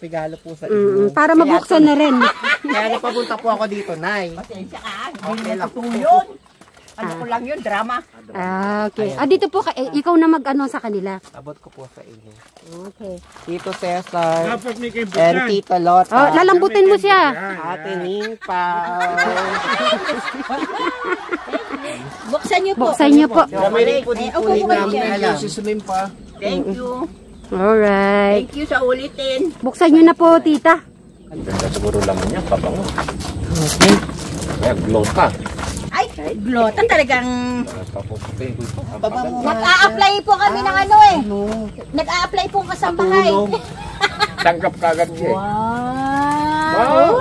regalo po sa inyo. Para mabuksan na rin. Kaya napapunta po ako dito, Nay. Pasensya ka, hindi na yun. Ano ko lang yun, drama. Okay. Dito po, ikaw na mag-ano sa kanila. Abot ko po sa inyo. Okay. Tito Cesar and Tita Lota. Oh, lalambutin mo siya. Ate Ningpa. Buksan niyo po. Buksan niyo po. Kami po dito namin alam. Susumin pa. Thank you. Alright. Thank you sa ulitin. Buksan niyo na po, tita. Ang ganda siguro laman niya, pabango. Okay. Kaya glota. Ay, glota talagang... Papuputin ko ito. Nag-a-apply po kami ng ano eh. Nag-a-apply po kasambahay. Tanggap kagad siya. Wow!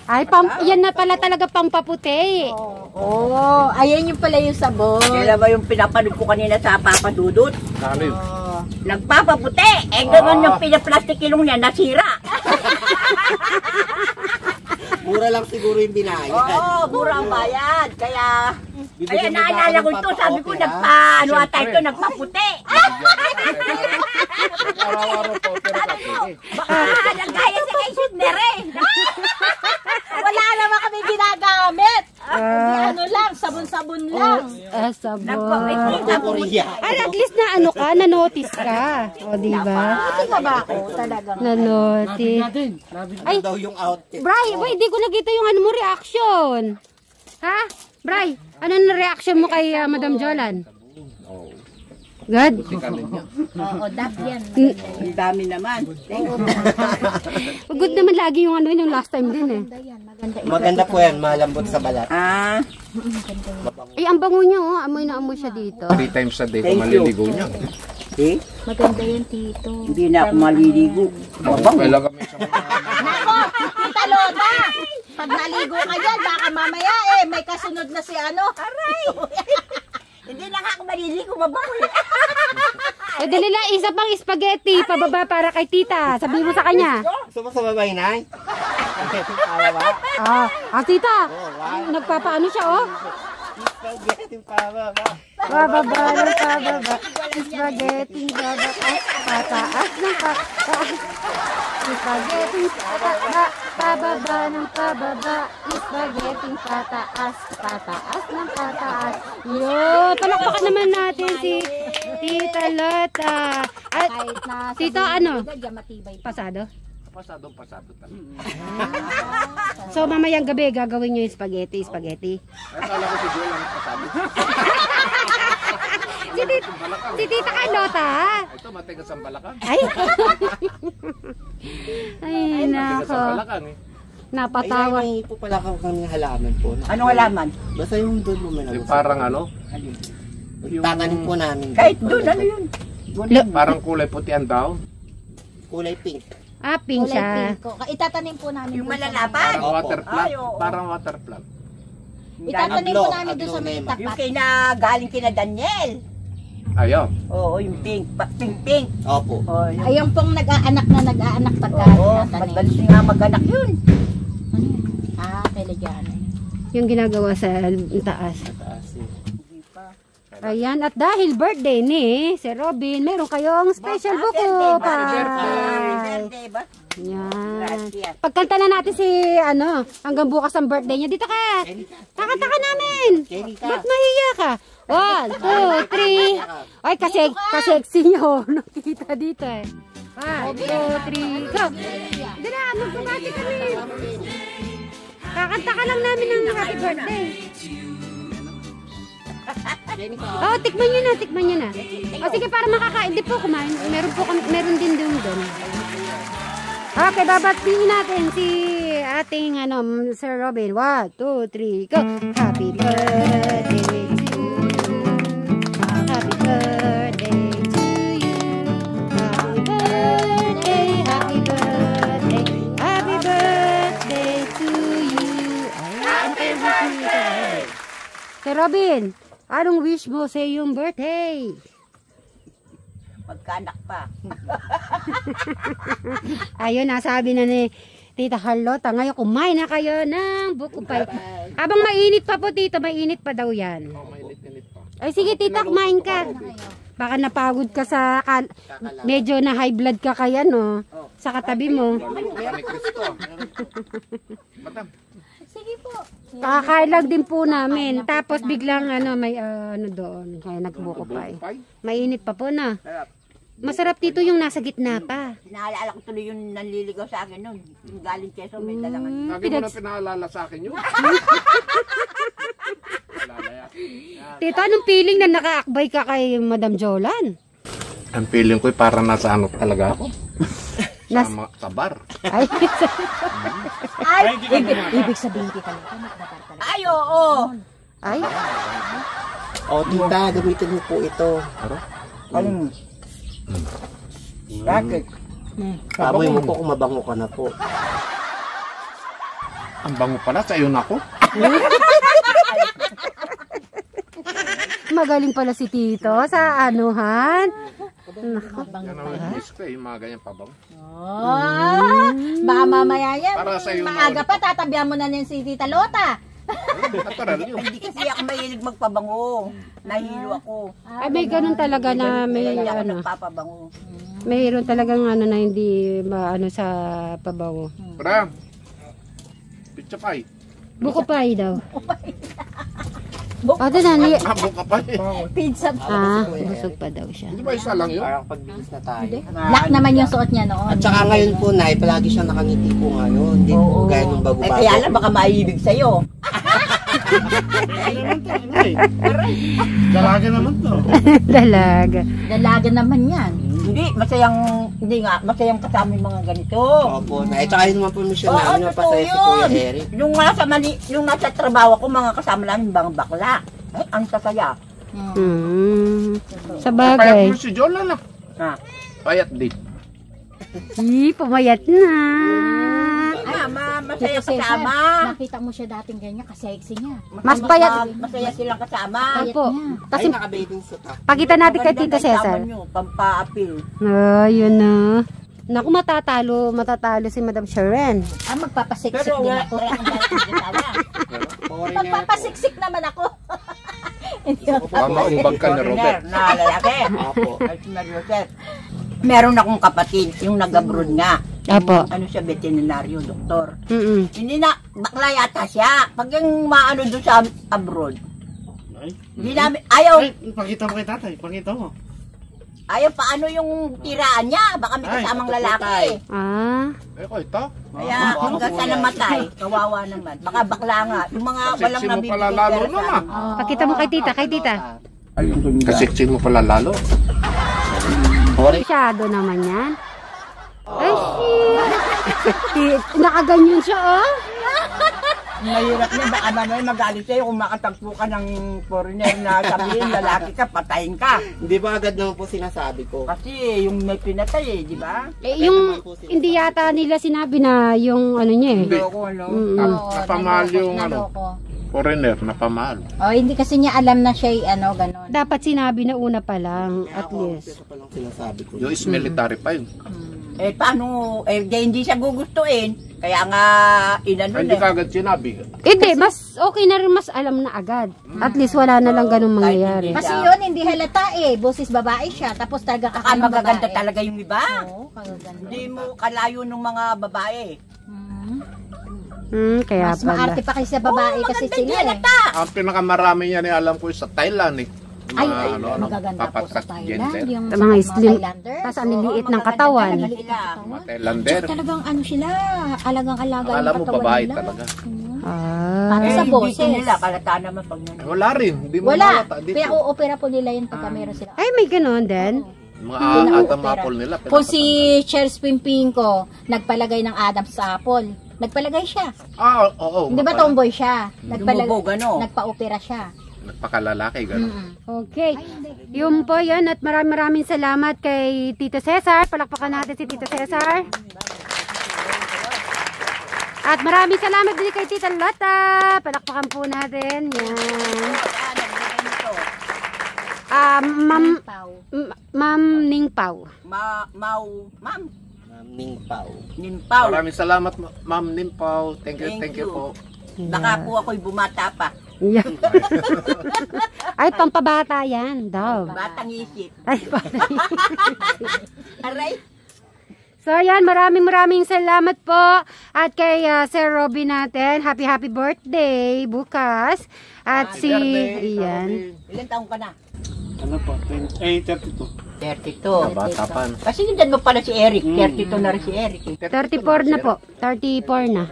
Ay, yan na pala talaga pampaputi. Oh, ayan yung pala yung sabon. Kailan ba yung pinapanood ko kanina sa Papa Dudut? Ano yun? Nagpapaputi. Eh, gano'n yung pinaplastic ilong niya, nasira. Mura lang siguro yung binayad. Oo, mura ang bayad. Kaya, ayan, naalala ko ito. Sabi ko, nagpa-ano ata ito, nagpaputi. Araw-araw po, pero kapili. Baka, nagkaya si kay Sudnere. Wala naman kami ginagamit. Ano lang, sabon-sabon lang. Sabon. Korea. At least na ano ka, na-notice ka. O, diba? Buti nga ba ako talagang? Na-notice. Ay, daw yung outfit. Bray, wait, di ko nakita yung ano mo reaction. Ha? Bray, ano na reaction mo kay Madam Jolan? Good? Oo, dap yan. Ang dami naman. Good naman lagi yung ano yung last time din eh. Maganda po yan, malambot sa balat. Ay, ang bango niya oh. Amoy na amoy siya dito. 3 times a day kung maliligo niya. Eh? Maganda yan, Tito. Hindi na ako maliligo. Kailan kami sa mga... Nako, Tita Lola! Pag naligo ka dyan, baka mamaya may kasunod na si ano. Aray! Hindi na nga ako maliligo, mabango eh. Dali lang, isa pang spaghetti, pababa para kay tita. Sabi mo sa kanya. Gusto mo sa babay, Nay? Tita, nagpapaano siya oh. Spaghetti pababa. Pababa ng pababa. Spaghetti bababa. Pataas ng pataas. Spaghetti pababa ng pababa. Spaghetti pataas. Pataas ng pataas. Yun, palakpakan naman natin si Tita Lota. At Tito, ano? Pasado? Pasado talaga. So mamayang gabi gagawin nyo yung spaghetti. Ay, kala ko si Joel ang pasado. Si Tita Carlota. Ito, matigas ang balakan. Ay Matigas nako. ang balakan eh. Napatawa. Ay, may po pala kami halaman po. Anong halaman? Basta yung doon mo Yung parang ano? Tatanim po namin. Kahit doon, ano yun? Parang kulay puti ang daw. Kulay pink. Pink siya. Itatanim po namin. Yung malalapan. Parang water plant. Ay, oo. Parang water plant. Itatanim po namin doon sa may Yung tapat. galing kina Daniel. Ayaw. Oo, yung pink. Pink. Opo. Ayun pong nag-aanak pagka Oo, itatanim. madalis nga mag-anak yun. Kailangan. Yung ginagawa sa taas. Ayan, at dahil birthday ni si Robin, meron kayong special buko pa. Birthday ba? Yan. Pagkanta na natin si hanggang bukas ang birthday niya. Dito ka. Kakanta ka namin. Ba't mahiya ka? 1, 2, 3. Ay, kasexy niyo. Nakita dito eh. 1, 2, 3, go. Hindi na, magbabati kami. Kakanta ka lang namin ng happy birthday. Tikman nyo na. Sige, para makakain. Hindi po kumain. Meron din doon. Okay, babatiin natin si ating Sir Robin. 1, 2, 3, go. Happy birthday to you. Happy birthday to you. Happy birthday, happy birthday. Happy birthday to you. Ayan, Sir Robin, anong wish mo sa iyong birthday? Magkaanak pa. Ayun, nasabi na ni Tita Carlota. Ngayon, kumain na kayo ng buko pie. Habang mainit pa po, Tita, mainit pa daw yan. Mainit pa. Ay, sige, Tita, kumain ka. Baka napagod ka sa, medyo na high blood ka kaya, no? Sa katabi mo. Sige po. Kakakain lang din po namin. Tapos biglang may ano doon. Kaya nagbuko pa eh. Mainit pa po na. Masarap dito yung nasa gitna pa. Naalala ko tuloy yung nanliligaw sa akin nun. Yung galing Quezon, may dalangan. Lagi mo na pinaalala sa akin yun. Tito, anong feeling na nakaakbay ka kay Madam Jolan? Ang feeling ko parang nasa ano talaga ako. Sa bar. Ay, Ibig sabihin kita nito, nagbabar ka lang. Ay, oo. ay, O, tita, gamitin mo po ito. Anong? Bakit? Amoy mo po kung mabango ka na po. Ang bango pala, sa iyo na ako. magaling pala si Tito sa anuhan. Yan ang miss ko yung mga ganyan pabango. Oh, baka mamaya yan. Para sa iyo Maaga pa, tatabihan mo na din si Tita Lota. Natural yun. Hindi kasi ako mahilig magpabango. Nahilo ako. Ay, may ganun talaga na may Hindi ako ano. nagpapabango. Mayroon talagang ano na hindi maano sa pabango. Para, pizza pie. Buko pie daw. Ate nani. Buka pie. Pizza. Busog pa daw siya. Hindi ba isa lang yun? Parang pagbihis na tayo. Black naman yung suot niya noon. At saka ngayon po, Nay, palagi siyang nakangiti po ngayon. Hindi po gaya nung bago-bago. Kaya lang baka maibig sa'yo. Dalaga naman to. Dalaga. Dalaga naman yan. Hindi nga, masayang kasama yung mga ganito. Opo, Nay. At saka yun naman po mission Oo, namin, totoo napasaya si Kuya yun. Eric. Yung nasa trabaho ko, mga kasama namin, mga bakla. Ay, ang sasaya. Sa Payat bagay. mo si John na. Ha? Payat din. Pumayat na. Ay, masaya Tito Cesar, kasama. nakita mo siya dating ganyan, kasexy niya. Mas payat. Masaya silang kasama. Opo. Ay, Kasi naka-bathing suit ah. pakita natin kay Tito Maganda na Cesar. itaman nyo, Pampa-appeal. Yun na. Naku, matatalo si Madam Sharon. Magpapasiksik Pero din wala ako. akong kasama. Magpapasiksik naman ako. Hindi ako. Maumbag ka na, Robert. Na lalaki. Opo. Ay, si Mariosep. Meron akong kapatid, yung nag-abroad nga. Apo. Ano siya, veterinaryo, doktor. Hindi na, bakla yata siya. Pag yung maano doon sa abroad. Hindi namin, ayaw, Pakita mo kay tatay, pakita mo. ayaw paano yung tiraan niya. Baka may kasamang lalaki. Eh, ko ito. Kaya hanggang sa namatay, kawawa naman. Baka bakla nga. Yung mga walang Kasiksi mo nabibigay pala lalo pera nun sa ah. amin. Pakita mo kay tita. Kasiksi mo pala lalo. Masyado naman yan. Ay, shit. Nakaganyan siya, oh. Mahirap niya, baka naman magalit sa'yo kung makatagpo ka ng foreigner na sabihin, lalaki ka, patayin ka. Hindi ba agad naman po sinasabi ko? Kasi yung may pinatay di ba? Yung hindi yata nila sinabi na yung ano niya eh. Hindi ako, ano. Napamahal yung ano, foreigner, napamahal. Oh, hindi kasi niya alam na siya ganon. Dapat sinabi na una pa lang, at least. Ito pa lang sinasabi ko. Yung is military pa yun. Eh, paano, hindi siya gugustuin. Kaya nga, inano Hindi na. kagad sinabi. Hindi, mas okay na rin, mas alam na agad. At least wala na lang ganun mangyayari. Kasi yun, hindi halata eh. Boses babae siya. Tapos talaga Saka kakayang magaganda babae. talaga yung iba. Oo, kagaganda. Hindi mo kalayo ng mga babae. Kaya Mas pala. maarte pa kasi sa babae kasi Maganda sila yung eh. halata. Ang pinakamarami niya ni alam ko sa Thailand eh. Ay, papatak magaganda po sa Thailand. gender. Yung Mga slim. Thailander. Tapos ang liliit ng katawan. Magaganda sila. Mga Thailander. Talagang ano sila, alagang-alaga Akala yung mo katawan babae nila. talaga. Para sa Hindi boses. nila, kalata naman pag nangyay. Wala rin. Hindi mo Wala. malata dito. Kaya uopera po nila yun pagka meron sila. Ay, may ganun din. Mga atam apple nila. Kung si Cheers Pimpin ko, nagpalagay ng Adams sa apple. Nagpalagay siya. Oo. Hindi ba tomboy siya? Lumubog, ano? Nagpa-opera siya. Nagpakalalaki, gano'n. Okay. Yun po yun. At maraming salamat kay Tito Cesar. Palakpakan natin si Tito Cesar. At maraming salamat din kay Tita Lota. Palakpakan po natin. Yan. Ma'am Ning Pao. Ma'am Ningpaw. Nimpaw. Maraming salamat, Ma'am Nimpaw. Thank you po. Baka po ako'y bumata pa. Yan. Ay, pampabata yan. Dove. Batang isip. Ay, patay. Aray. So, ayan, maraming salamat po. At kay Sir Robby natin, happy birthday bukas. At ayan. Ilan taong ka na? Ano po? 32. 32. Bata pa. Kasi hindi mo pala si Eric. 32 na rin si Eric. 34 na po. 34 na.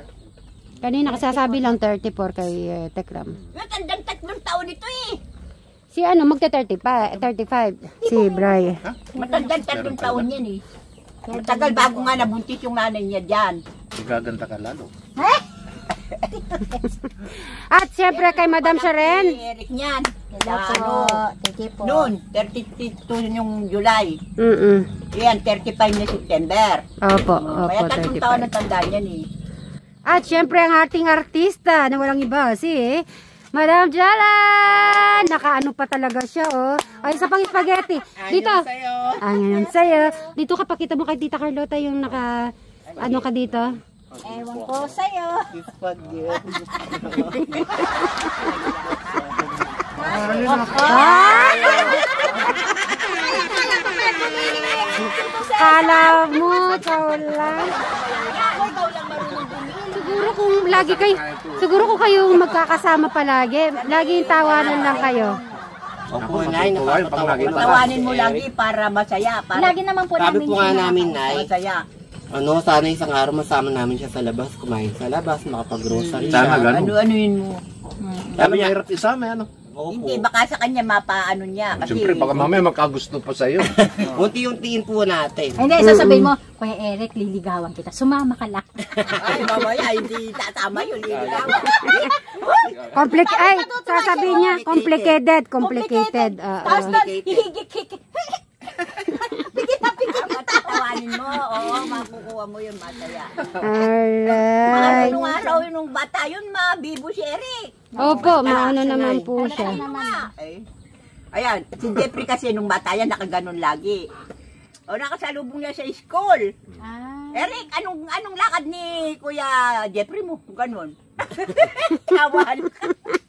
Kanina kasasabi lang 34 kay Tekram. Yung tandang 3 taon ito eh. Si ano, magta-35. Si Bri. Matandang 3 taon yan eh. Matagal bago nga nabuntis yung nanay niya dyan. Gaganda ka lalo. At siyempre kay Madam Sharen. Si Eric niyan. Hello po. Thank you po. Noon, 32 yung July. Yan, 35 na September. Opo, Kaya 3 taon na tanda niyan eh. At syempre ang ating artista na walang iba si Madam Jalan. Nakaano pa talaga siya, oh. Ay, isa pang spaghetti. Dito. Ngayon sa'yo. Dito ka, pakita mo kay Tita Carlota yung naka, ano ka dito. Ewan ko sa'yo. Kala mo, ikaw lang. Siguro kung kayong magkakasama palagi, laging tawanan lang kayo. Opo, Nay, nakakatawa. Tawanin mo lagi para masaya. Para Lagi naman po Sabi namin po nga namin, Nay, masaya. ano, sana isang araw masama namin siya sa labas, kumain sa labas, makapag-grocery Sana siya. ganun. Ano yun mo? Sabi niya, hirap isama, ano? Opo. Hindi, baka sa kanya mapaano niya. Kasi, Siyempre, baka mamaya magkagusto pa sa'yo. Unti-untiin po natin. Hindi, sasabihin mo, Kuya Eric, liligawan kita. Sumama ka lang. ay, mamaya, hindi tatama yun. Ay, sasabihin niya, complicated. Tapos na, hihigik-higik. Tawanin mo, oo, makukuha mo yung masaya. Alright. Nung araw, nung bata yun, mabibo si Eric. Opo, maano naman po siya. Ay. Ayan, si Jeffrey kasi nung bata yan, nakaganon lagi. O, nakasalubong niya sa school. Eric, anong lakad ni Kuya Jeffrey mo? Ganon. Tawan.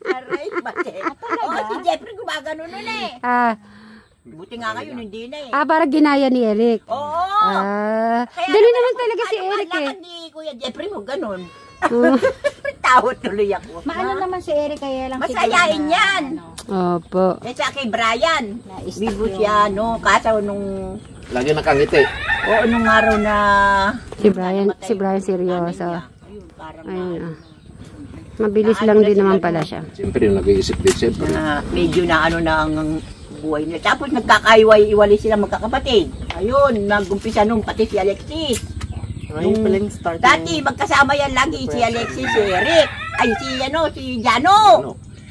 Aray, bate. Si Jeffrey gumaganon nun eh. Buti nga ngayon, hindi na eh. Parang ginaya ni Eric. Oo. Dali naman talaga si Eric eh. Lakad ni Kuya Jeffrey mo, ganon. Tawa tuloy ako. Maano naman si Eric, kaya lang Masayain yan. Opo. Eh, sa kay Brian. Bibo siya, no? Kaso nung... Lagi nakangiti. Oo, nung araw na... Si Brian seryoso. Ayun, parang... Ayun. Mabilis lang din naman pala siya. Siyempre, nag-iisip din siyempre. Medyo na ano na ang buhay nila. Tapos nagkakaiway-iwalay sila magkakapatid. Ayun, nagumpisa nung pati si Alexis. Ayun pala yung start. Dati magkasama yan lagi si Alexis, si Eric. Ay, si Jano.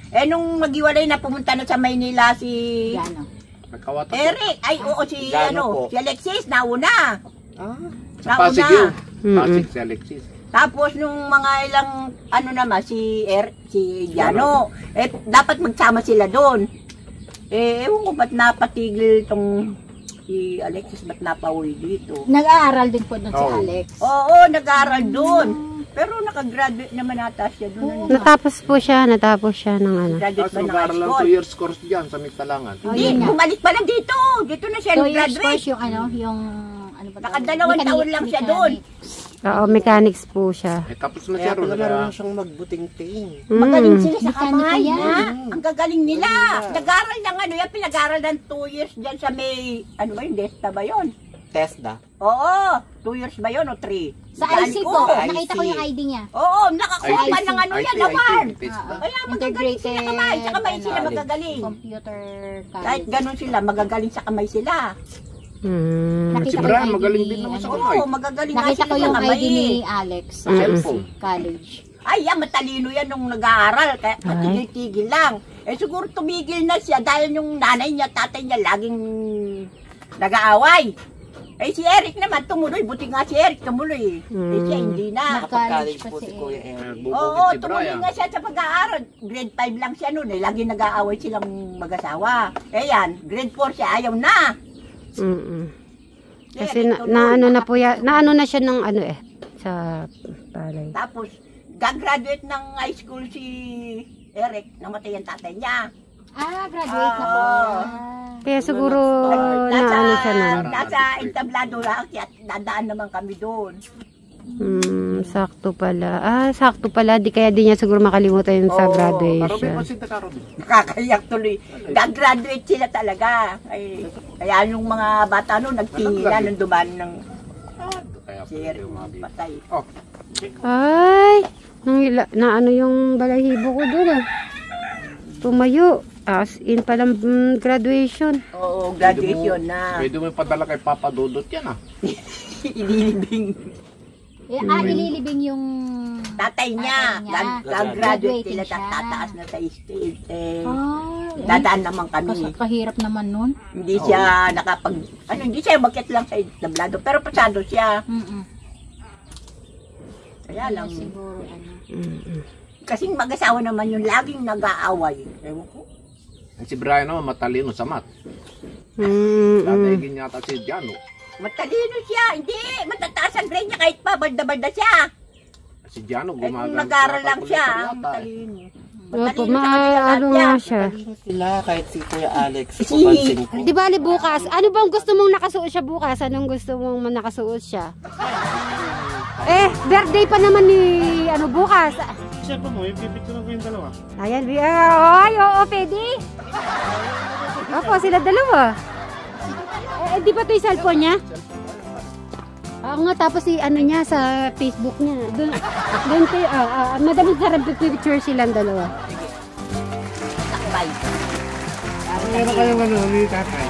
Eh, nung maghiwalay na pumunta na sa Maynila si... Jano. Nagkawata. Eric. Ay, oo, si Jano po. si Alexis, nauna. Sa Pasig yun. Pasig si Alexis. Tapos nung mga ilang ano naman si Jano, eh dapat magsama sila doon. Eh ewan ko ba't napatigil tong si Alexis, ba't napauwi dito. Nag-aaral din po doon si Alex. Oo, nag-aaral doon. Pero nakagraduate naman ata siya doon. Natapos siya ng ano. Graduate ba Tapos ng mag-aaral high lang school? 2 years course dyan sa Migtalangan. Hindi, bumalik pa lang dito. Dito na siya 2 years nag-graduate. course yung ano ba? Nakadalawang taon lang siya doon. Oo, mechanics po siya. Eh, tapos na siya Kaya ron. pala marunong siyang magbuting-ting. Magaling sila sa Mekanika kamay. yan. Ha? Ang gagaling nila. Nag-aral ng ano yan, pinag-aral ng 2 years dyan sa may, ano ba yun, Desta ba yun? Testa. Oo, 2 years ba yun o 3? Sa IC po. Nakita ko yung ID niya. Oo, nakakuha pa ng ano yan, award. IT. Kaya magagaling sila kamay, sa kamay sila magagaling. Computer Kahit college. ganun sila, magagaling sa kamay sila. Si Nakita ko Brian, yung ID magaling ni, din naman sa ano, kamay. Oo, magagaling nga Nakita sila ko sa yung kamay. ID ni Alex sa Cellphone. college. Ay, yan, matalino yan nung nag-aaral. Kaya patigil-tigil lang. Eh, siguro tumigil na siya dahil yung nanay niya, tatay niya, laging nag-aaway. Eh, si Eric naman, tumuloy. Buti nga si Eric, tumuloy. Eh, siya hindi na. Nakapag-college College po pa si si Kuya Eric. Eric. Oo, Bubukid si tumuloy Brian. nga siya sa pag-aaral. Grade 5 lang siya noon. Eh, lagi nag-aaway silang mag-asawa. Eh, yan, grade 4 siya, ayaw na. Kasi naano na siya ng ano sa palay. Tapos, gagraduate ng high school si Eric, namatay ang tatay niya. Graduate na po. Kaya siguro na ano siya na. Nasa entablado lang, kaya dadaan naman kami doon. Sakto pala. Sakto pala. Di kaya di niya siguro makalimutan yung sa graduation. Nakakayak tuloy. Gag-graduate sila talaga. Ay, kaya yung mga bata noon, nagtingilan nung dumaan ng sir, patay. Ay, na ano yung balahibo ko doon Tumayo. As in palang graduation. Oo, graduation na. Pwede mo padala kay Papa Dudut yan Ililibing. Ililibing yung Tatay niya. Gag-graduate sila, tataas na sa stage. Dadaan naman kami. Kahirap naman nun. Hindi siya hindi siya bakit lang sa tablado. Pero pasado siya. Kaya lang. Siguro, Kasing mag-asawa naman yung laging nag-aaway. Ewan ko. Si Brian naman matalino sa mat. Tatayigin niya ata si Jano. Matalino siya. Hindi. Matataas ang grade niya kahit pa. Balda-balda siya. Si Jano gumagamit. Nag-aaral lang siya. Matalino. Opo, maano nga siya. Sila kahit si Kuya Alex. Papansin ko. Di bali bukas, ano bang gusto mong nakasuot siya bukas? Anong gusto mong nakasuot siya? Birthday pa naman ni bukas. Siya po mo, ipipicture ko yung dalawa. Ayan, oo, pwede. Opo, sila dalawa. Di ba ito yung cellphone niya? Oo nga, tapos niya sa Facebook niya. Doon kayo, madaming sarap picture silang dalawa. Takbay. Meron kayong ni tatay.